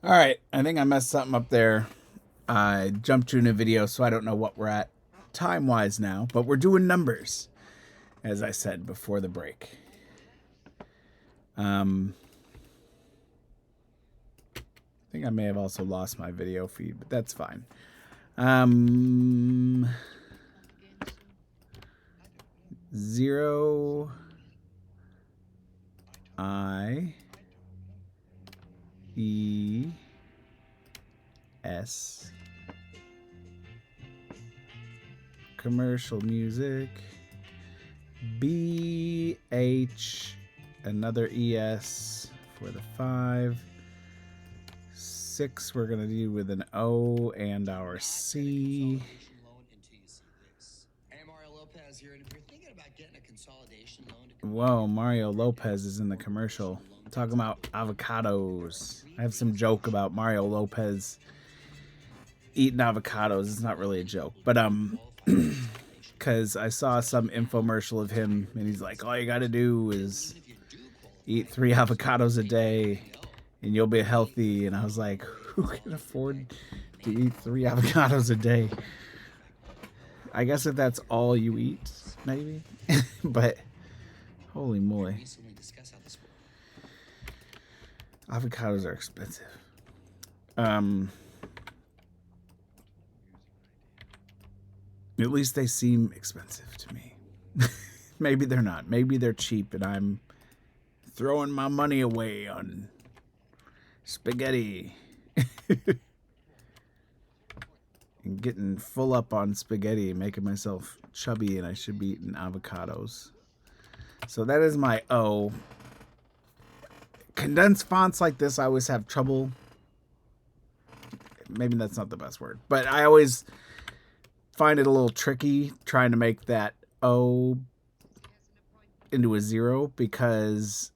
All right, I think I messed something up there. I jumped to a new video, so I don't know what we're at time-wise now, but we're doing numbers, as I said before the break. I think I may have also lost my video feed, but that's fine. Zero I E S commercial music B H another ES for the 5 6 we're gonna do with an O and our C. Whoa, Mario Lopez is in the commercial talking about avocados. I have some joke about Mario Lopez eating avocados. It's not really a joke, but because I saw some infomercial of him and he's like, all you gotta do is eat 3 avocados a day and you'll be healthy. And I was like, who can afford to eat 3 avocados a day? I guess if that's all you eat, maybe. But holy moly, avocados are expensive. At least they seem expensive to me. Maybe they're not. Maybe they're cheap and I'm throwing my money away on spaghetti. And getting full up on spaghetti, making myself chubby, and I should be eating avocados. So that is my O. Condensed fonts like this, I always have trouble. Maybe that's not the best word, but I always find it a little tricky trying to make that O into a 0 because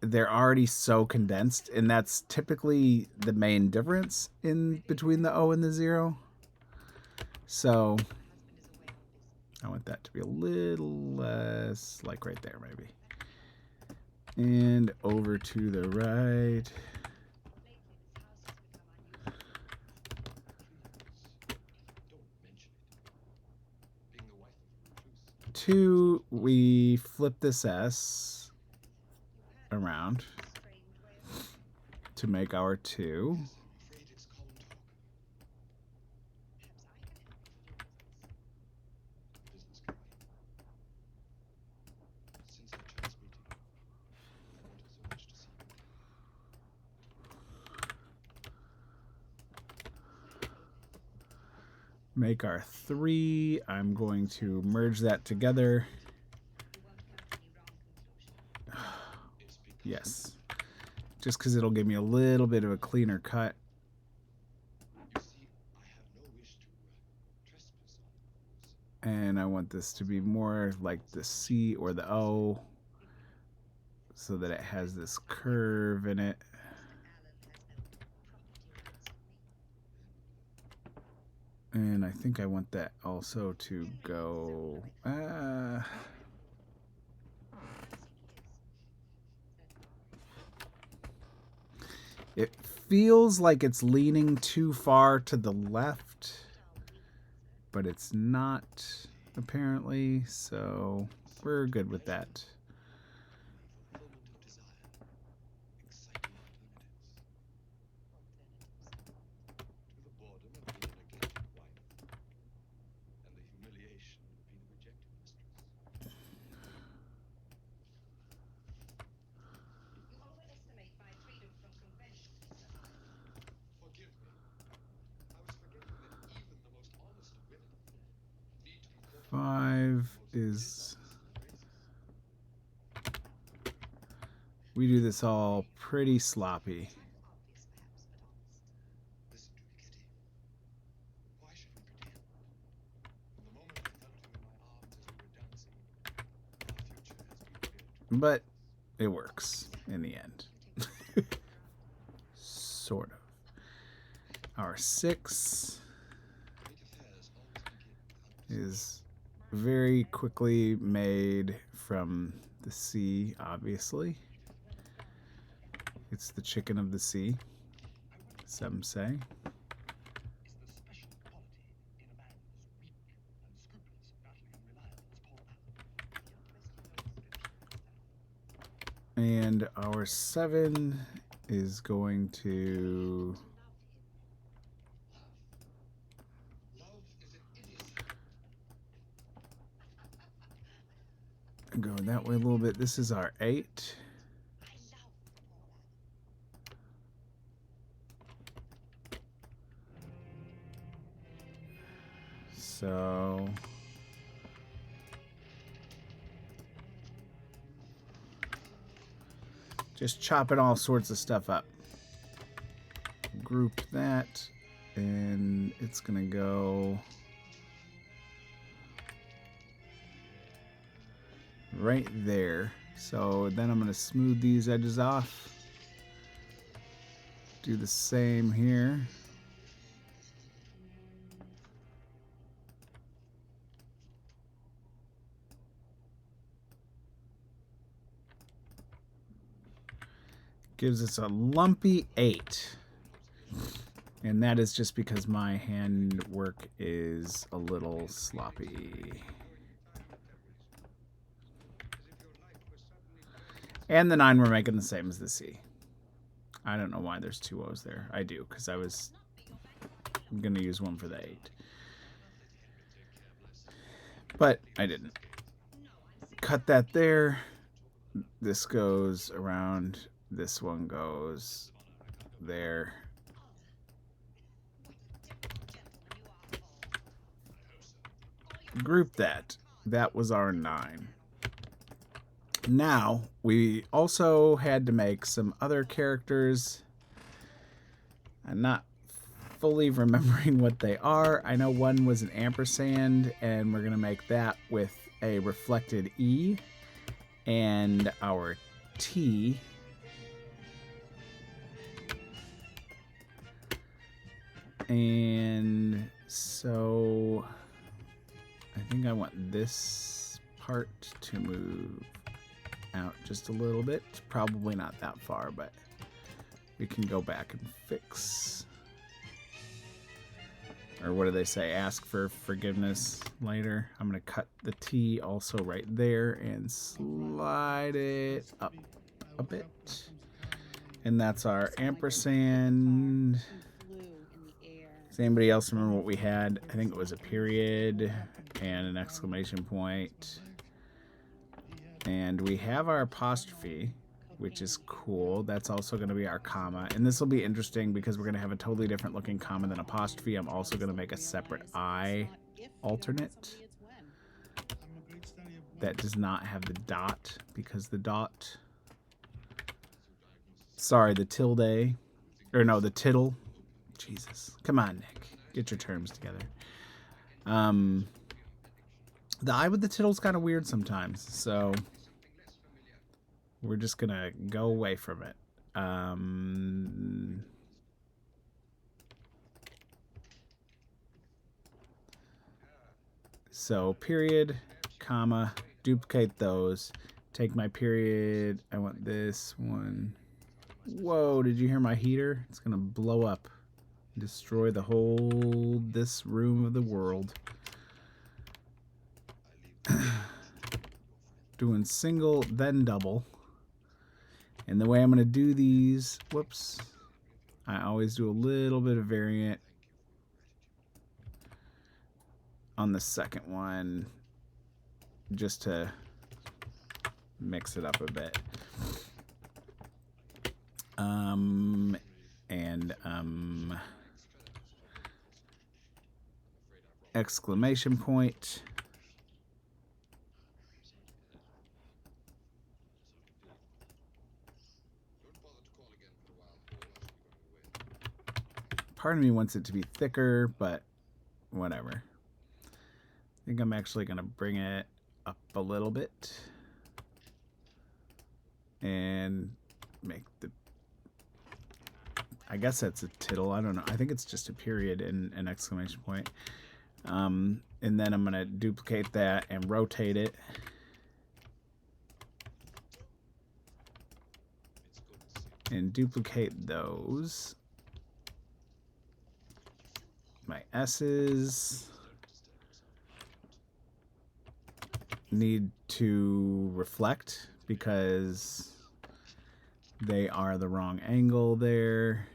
they're already so condensed, and that's typically the main difference in between the O and the 0. So I want that to be a little less, like right there maybe. And over to the right. Two, we flip this S around to make our 2. Make our 3. I'm going to merge that together. Yes. Just because it'll give me a little bit of a cleaner cut. And I want this to be more like the C or the O so that it has this curve in it. And I think I want that also to go... it feels like it's leaning too far to the left, but it's not, apparently, so we're good with that. Five is... we do this all pretty sloppy. But it works in the end. Sort of. Our 6 is very quickly made from the sea, obviously. It's the chicken of the sea. some say. And our 7 is going to go that way a little bit. This is our 8. So just chopping all sorts of stuff up. Group that, and it's gonna go right there. So then I'm gonna smooth these edges off. Do the same here. Gives us a lumpy 8. And that is just because my handwork is a little sloppy. And the 9 we're making the same as the C. I don't know why there's 2 O's there. I do, because I'm going to use one for the 8. But I didn't. Cut that there. This goes around. This one goes there. Group that. That was our 9. Now, we also had to make some other characters. I'm not fully remembering what they are. I know one was an ampersand, and we're going to make that with a reflected E. And our T. And so I think I want this part to move out just a little bit. Probably not that far, but we can go back and fix. Or what do they say? Ask for forgiveness later. I'm going to cut the T also right there and slide it up a bit. And that's our ampersand. Does anybody else remember what we had? I think it was a period and an exclamation point. And we have our apostrophe, which is cool. That's also going to be our comma. And this will be interesting because we're going to have a totally different looking comma than apostrophe. I'm also going to make a separate I alternate that does not have the dot, because the dot, sorry, the tilde, or no, the tittle. Jesus. Come on, Nick. Get your terms together. The I with the tittle's kind of weird sometimes, so we're just going to go away from it. So, period, comma, duplicate those. Take my period. I want this one. Whoa, did you hear my heater? It's going to blow up. Destroy the whole, this room of the world. Doing single, then double. And the way I'm going to do these, whoops, I always do a little bit of variant on the second one just to mix it up a bit. Exclamation point. Part of me wants it to be thicker, but whatever. I think I'm actually going to bring it up a little bit and make the, I guess that's a tittle. I don't know. I think it's just a period and an exclamation point. And then I'm going to duplicate that and rotate it. And duplicate those. My S's need to reflect because they are the wrong angle there.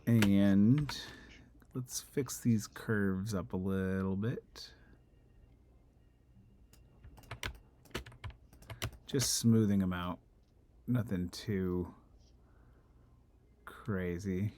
And let's fix these curves up a little bit. Just smoothing them out. Nothing too crazy.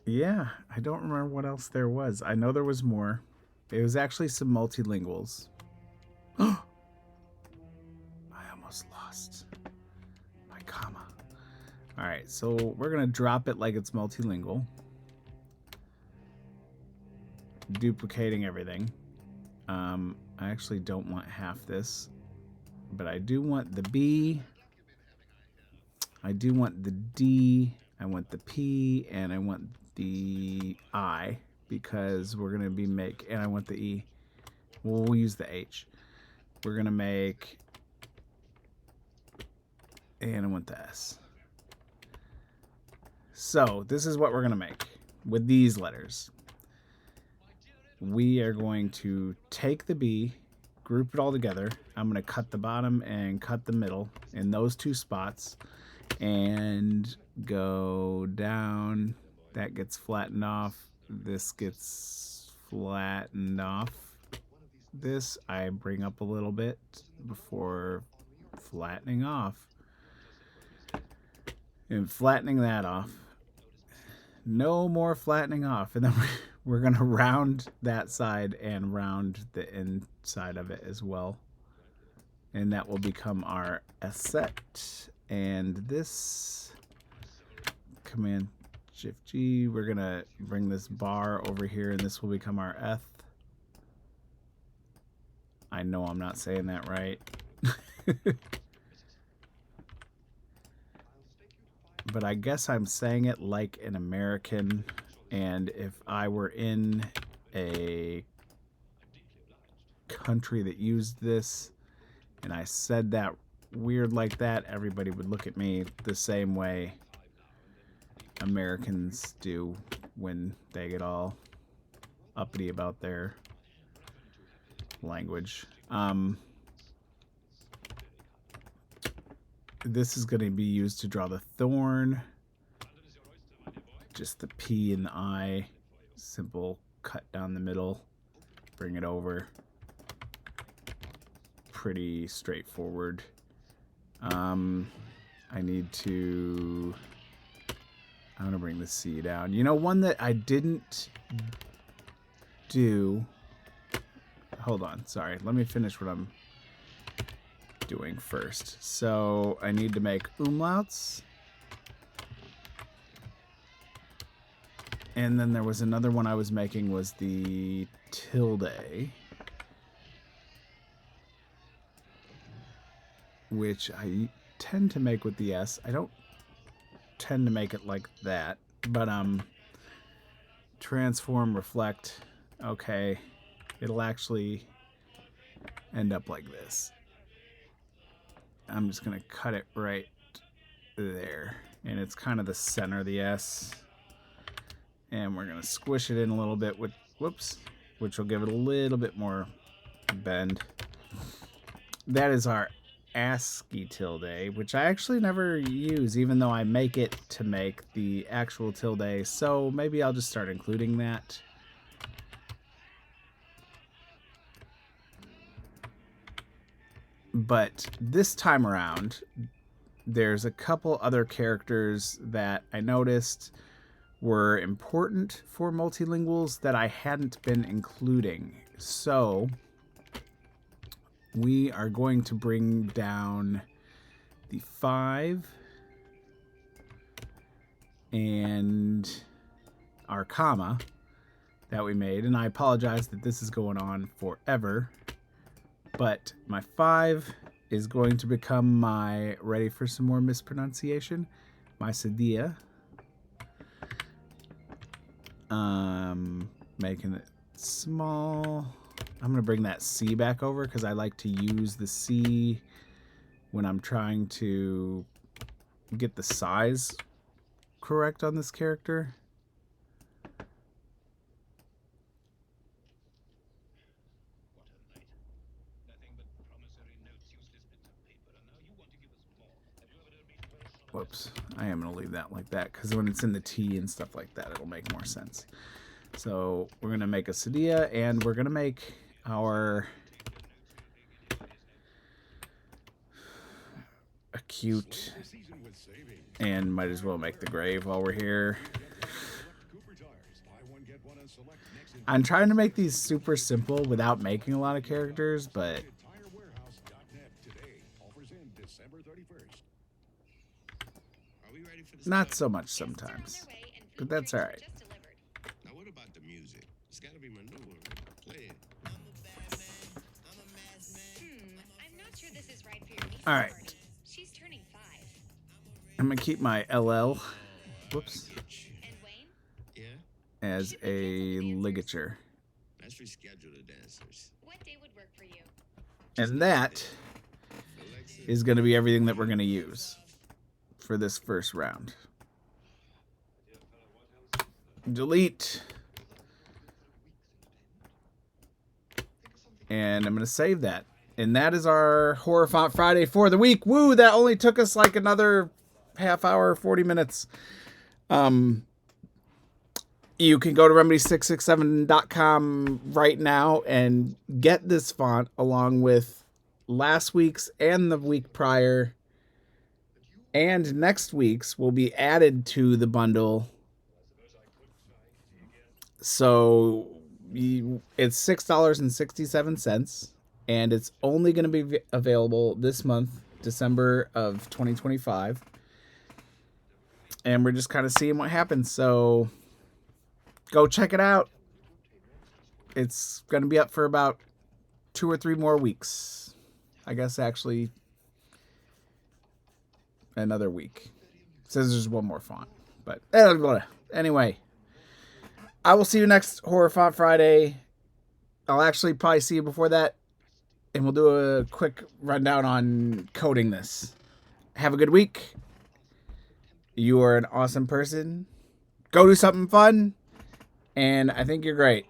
Yeah, I don't remember what else there was. I know there was more. It was actually some multilinguals. I almost lost my comma. All right, so we're gonna drop it like it's multilingual. Duplicating everything. I actually don't want half this, but I do want the B. I do want the D. I want the P, and I want the I because we're gonna be and I want the E. We'll use the H. We're gonna make, and I want the S. So this is what we're gonna make with these letters. We are going to take the B, group it all together. I'm going to cut the bottom and cut the middle in those two spots and go down. That gets flattened off. This gets flattened off. This I bring up a little bit before flattening off. And flattening that off. No more flattening off. And then we're going to round that side and round the inside of it as well. And that will become our S set. And this Command Shift G, we're going to bring this bar over here and this will become our F. I know I'm not saying that right. But I guess I'm saying it like an American, and if I were in a country that used this and I said that weird like that, everybody would look at me the same way Americans do when they get all uppity about their language. This is going to be used to draw the thorn. Just the P and the I. Simple cut down the middle. Bring it over. Pretty straightforward. I need to... I'm going to bring the C down. You know, one that I didn't do... Hold on. Sorry. Let me finish what I'm doing first. So I need to make umlauts. And then there was another one I was making was the tilde, which I tend to make with the S. I don't tend to make it like that, but transform, reflect. Okay, it'll actually end up like this. I'm just gonna cut it right there, and it's kind of the center of the S. And we're gonna squish it in a little bit with, whoops, which will give it a little bit more bend. That is our ASCII tilde, which I actually never use, even though I make it to make the actual tilde. So maybe I'll just start including that. But this time around, there's a couple other characters that I noticed were important for multilinguals that I hadn't been including. So we are going to bring down the 5 and our comma that we made. And I apologize that this is going on forever. But my 5 is going to become my, ready for some more mispronunciation, my Sadia. Making it small. I'm going to bring that C back over because I like to use the C when I'm trying to get the size correct on this character. Whoops, I am going to leave that like that because when it's in the T and stuff like that, it'll make more sense. So we're going to make a Sadia, and we're going to make our acute, and might as well make the grave while we're here. I'm trying to make these super simple without making a lot of characters, but not so much sometimes. But that's all right. Now what about the music? It's got to be my new one. Play it. I'm not sure this is right for your niece. All right. She's turning 5. I'm going to keep my LL, whoops, And Wayne? Yeah? as a ligature. Let's reschedule the dancers. What day would work for you? And that is going to be everything that we're going to use for this first round. Delete. And I'm going to save that. And that is our Horror Font Friday for the week. Woo, that only took us like another half hour, 40 minutes. You can go to remedy667.com right now and get this font along with last week's and the week prior. And next week's will be added to the bundle. So it's $6.67, and it's only going to be available this month, December of 2025. And we're just kind of seeing what happens. So go check it out. It's going to be up for about 2 or 3 more weeks. I guess actually another week. It says there's one more font. But anyway, I will see you next Horror Font Friday. I'll actually probably see you before that. And we'll do a quick rundown on coding this. Have a good week. You are an awesome person. Go do something fun. And I think you're great.